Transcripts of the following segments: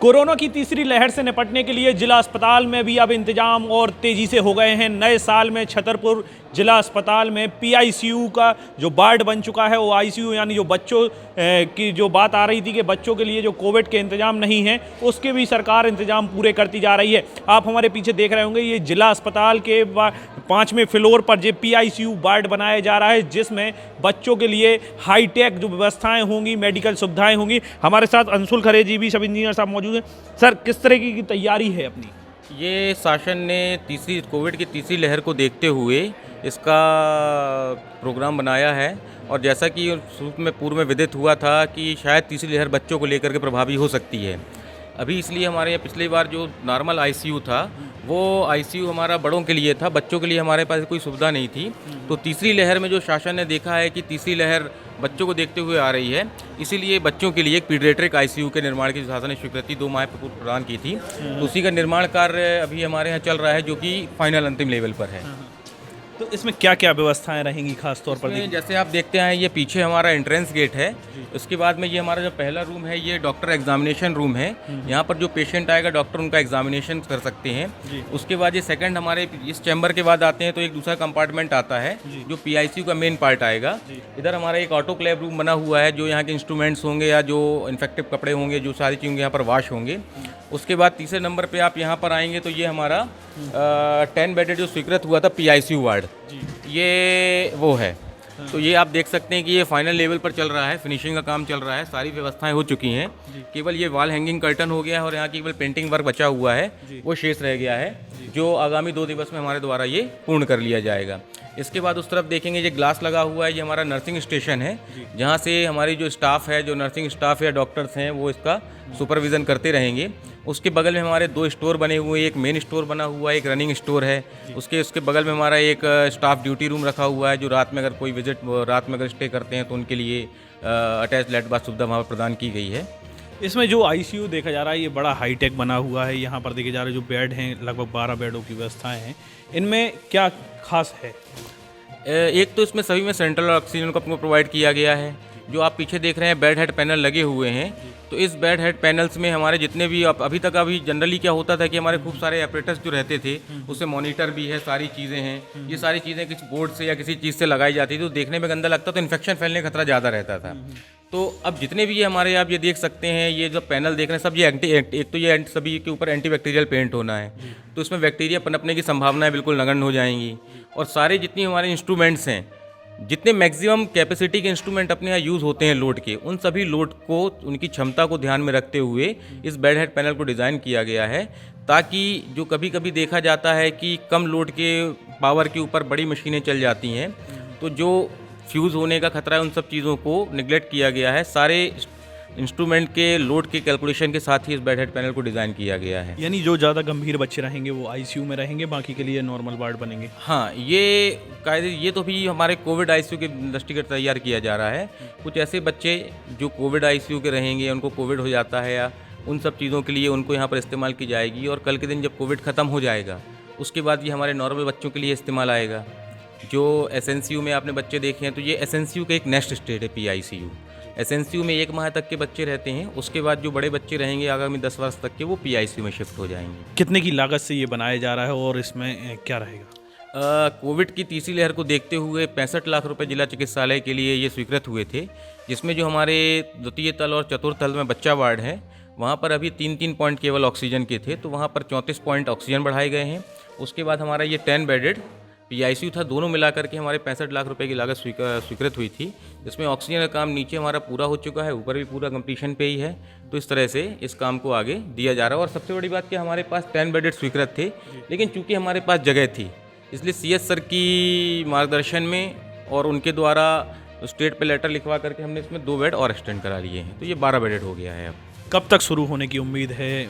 Corona की तीसरी लहर से निपटने के लिए जिला अस्पताल में भी अब इंतजाम और तेज़ी से हो गए हैं। नए साल में छतरपुर जिला अस्पताल में पीआईसीयू का जो वार्ड बन चुका है, वो आईसीयू यानी जो बच्चों की जो बात आ रही थी कि बच्चों के लिए जो कोविड के इंतजाम नहीं हैं, उसके भी सरकार इंतजाम पूरे करती जा रही है। आप हमारे पीछे देख रहे होंगे, ये जिला अस्पताल के 5वें फ्लोर पर जो पीआईसीयू वार्ड बनाया जा रहा है, जिसमें बच्चों के लिए हाईटेक जो व्यवस्थाएँ होंगी, मेडिकल सुविधाएँ होंगी। हमारे साथ अंशुल खरे जी भी सब इंजीनियर साहब मौजूद हैं। सर, किस तरह की तैयारी है अपनी? ये शासन ने कोविड की तीसरी लहर को देखते हुए इसका प्रोग्राम बनाया है, और जैसा कि पूर्व में विदित हुआ था कि शायद तीसरी लहर बच्चों को लेकर के प्रभावी हो सकती है। अभी इसलिए हमारे यहाँ पिछली बार जो नॉर्मल आईसीयू था, वो आईसीयू हमारा बड़ों के लिए था, बच्चों के लिए हमारे पास कोई सुविधा नहीं थी। तो तीसरी लहर में जो शासन ने देखा है कि तीसरी लहर बच्चों को देखते हुए आ रही है, इसीलिए बच्चों के लिए एक पीडियाट्रिक आईसीयू के निर्माण की शासन ने स्वीकृति 2 माह पूर्व प्रदान की थी। तो उसी का निर्माण कार्य अभी हमारे यहाँ चल रहा है, जो कि फाइनल अंतिम लेवल पर है। तो इसमें क्या क्या व्यवस्थाएं रहेंगी खास तौर पर? जैसे आप देखते हैं, ये पीछे हमारा एंट्रेंस गेट है। उसके बाद में ये हमारा जो पहला रूम है, ये डॉक्टर एग्जामिनेशन रूम है। यहाँ पर जो पेशेंट आएगा, डॉक्टर उनका एग्जामिनेशन कर सकते हैं। उसके बाद ये सेकंड हमारे इस चैम्बर के बाद आते हैं तो एक दूसरा कंपार्टमेंट आता है, जो पीआईसीयू का मेन पार्ट आएगा। इधर हमारा एक ऑटोक्लेव रूम बना हुआ है, जो यहाँ के इंस्ट्रूमेंट्स होंगे या जो इन्फेक्टिव कपड़े होंगे, जो सारी चीज़ें यहाँ पर वॉश होंगे। उसके बाद तीसरे नंबर पे आप यहाँ पर आएंगे तो ये हमारा 10 बेडेड जो स्वीकृत हुआ था पीआईसीयू वार्ड, ये वो है। तो ये आप देख सकते हैं कि ये फाइनल लेवल पर चल रहा है, फिनिशिंग का काम चल रहा है, सारी व्यवस्थाएं हो चुकी हैं। केवल ये वॉल हैंगिंग कर्टन हो गया है और यहाँ केवल पेंटिंग वर्क बचा हुआ है, वो शेष रह गया है, जो आगामी 2 दिवस में हमारे द्वारा ये पूर्ण कर लिया जाएगा। इसके बाद उस तरफ देखेंगे, ये ग्लास लगा हुआ है, ये हमारा नर्सिंग स्टेशन है, जहाँ से हमारी जो स्टाफ है, जो नर्सिंग स्टाफ या डॉक्टर्स हैं, वो इसका सुपरविज़न करते रहेंगे। उसके बगल में हमारे 2 स्टोर बने हुए हैं, एक मेन स्टोर बना हुआ है, एक रनिंग स्टोर है। उसके बगल में हमारा एक स्टाफ ड्यूटी रूम रखा हुआ है, जो रात में अगर कोई रात में अगर स्टे करते हैं तो उनके लिए अटैच लेट बाथ सुविधा वहाँ पर प्रदान की गई है। इसमें जो आईसीयू देखा जा रहा है, ये बड़ा हाईटेक बना हुआ है। यहाँ पर देखे जा रहे जो बेड हैं, लगभग 12 बेडों की व्यवस्थाएँ हैं। इनमें क्या खास है? एक तो इसमें सभी में सेंट्रल ऑक्सीजन को आपको प्रोवाइड किया गया है। जो आप पीछे देख रहे हैं, बेड हेड पैनल लगे हुए हैं। तो इस बेड हेड पैनल्स में हमारे जितने भी अभी जनरली क्या होता था कि हमारे खूब सारे ऑपरेटर्स जो रहते थे, उससे मॉनिटर भी है, सारी चीज़ें हैं। ये सारी चीज़ें किसी बोर्ड से या किसी चीज़ से लगाई जाती थी, तो देखने में गंदा लगता, तो इन्फेक्शन फैलने का खतरा ज़्यादा रहता था। तो अब जितने भी ये हमारे आप ये देख सकते हैं, ये जो पैनल देख रहे हैं, सब ये एक तो ये सभी के ऊपर एंटीबैक्टीरियल पेंट होना है, तो इसमें बैक्टीरिया पनपने की संभावनाएं बिल्कुल नगण्य हो जाएंगी। और सारे जितनी हमारे इंस्ट्रूमेंट्स हैं, जितने मैक्सिमम कैपेसिटी के इंस्ट्रूमेंट अपने यहाँ यूज़ होते हैं लोड के, उन सभी लोड को, उनकी क्षमता को ध्यान में रखते हुए इस बेड हेड पैनल को डिज़ाइन किया गया है, ताकि जो कभी कभी देखा जाता है कि कम लोड के पावर के ऊपर बड़ी मशीनें चल जाती हैं, तो जो फ्यूज़ होने का खतरा है, उन सब चीज़ों को निगलेक्ट किया गया है। सारे इंस्ट्रूमेंट के लोड के कैलकुलेशन के साथ ही इस बेड हेड पैनल को डिज़ाइन किया गया है। यानी जो ज़्यादा गंभीर बच्चे रहेंगे वो आईसीयू में रहेंगे, बाकी के लिए नॉर्मल वार्ड बनेंगे। हाँ, ये तो भी हमारे कोविड आईसीयू के दृष्टिगत तैयार किया जा रहा है। कुछ ऐसे बच्चे जो कोविड आईसीयू के रहेंगे, उनको कोविड हो जाता है, या उन सब चीज़ों के लिए उनको यहाँ पर इस्तेमाल की जाएगी। और कल के दिन जब कोविड ख़त्म हो जाएगा, उसके बाद ये हमारे नॉर्मल बच्चों के लिए इस्तेमाल आएगा। जो एसएनसीयू में आपने बच्चे देखे हैं, तो ये एसएनसीयू का एक नेक्स्ट स्टेज है पीआईसीयू। एसएनसीयू में 1 माह तक के बच्चे रहते हैं, उसके बाद जो बड़े बच्चे रहेंगे आगामी 10 वर्ष तक के, वो पीआईसीयू में शिफ्ट हो जाएंगे। कितने की लागत से ये बनाया जा रहा है और इसमें क्या रहेगा? कोविड की तीसरी लहर को देखते हुए 65 लाख रुपए जिला चिकित्सालय के लिए ये स्वीकृत हुए थे, जिसमें जो हमारे द्वितीय तल और चतुर्थ तल में बच्चा वार्ड है, वहाँ पर अभी 3-3 पॉइंट केवल ऑक्सीजन के थे, तो वहाँ पर 34 पॉइंट ऑक्सीजन बढ़ाए गए हैं। उसके बाद हमारा ये 10 बेडेड पीआईसीयू था, दोनों मिलाकर के हमारे 65 लाख रुपए की लागत स्वीकृत हुई थी, जिसमें ऑक्सीजन का काम नीचे हमारा पूरा हो चुका है, ऊपर भी पूरा कंप्लीशन पे ही है। तो इस तरह से इस काम को आगे दिया जा रहा है। और सबसे बड़ी बात कि हमारे पास 10 बेडेड स्वीकृत थे, लेकिन चूंकि हमारे पास जगह थी, इसलिए सीएस सर की मार्गदर्शन में और उनके द्वारा स्टेट पे लेटर लिखवा करके हमने इसमें 2 बेड और एक्सटेंड करा लिए हैं, तो ये 12 बेडेड हो गया है। अब कब तक शुरू होने की उम्मीद है?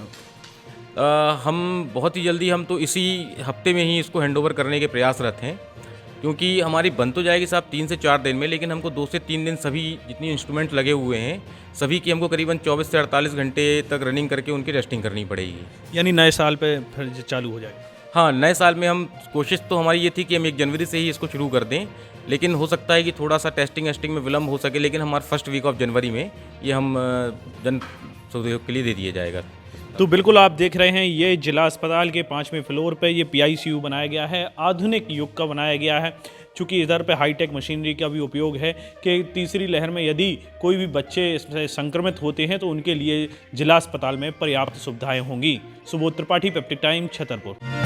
हम बहुत ही जल्दी, हम तो इसी हफ्ते में ही इसको हैंडओवर करने के प्रयासरत हैं, क्योंकि हमारी बन तो जाएगी साहब 3 से 4 दिन में, लेकिन हमको 2 से 3 दिन सभी जितनी इंस्ट्रूमेंट लगे हुए हैं, सभी की हमको करीबन 24 से 48 घंटे तक रनिंग करके उनकी टेस्टिंग करनी पड़ेगी। यानी नए साल पे फिर चालू हो जाएगा? हाँ, नए साल में हम कोशिश तो हमारी ये थी कि हम 1 जनवरी से ही इसको शुरू कर दें, लेकिन हो सकता है कि थोड़ा सा टेस्टिंग में विलम्ब हो सके, लेकिन हमारा फर्स्ट वीक ऑफ जनवरी में ये हम जन के लिए दे दिया जाएगा। तो बिल्कुल आप देख रहे हैं ये जिला अस्पताल के 5वें फ्लोर पे ये PICU बनाया गया है, आधुनिक युग का बनाया गया है। चूँकि इधर पे हाईटेक मशीनरी का भी उपयोग है कि तीसरी लहर में यदि कोई भी बच्चे इससे संक्रमित होते हैं तो उनके लिए जिला अस्पताल में पर्याप्त सुविधाएं होंगी। Subodh Tripathi, peptic time, Chhatarpur.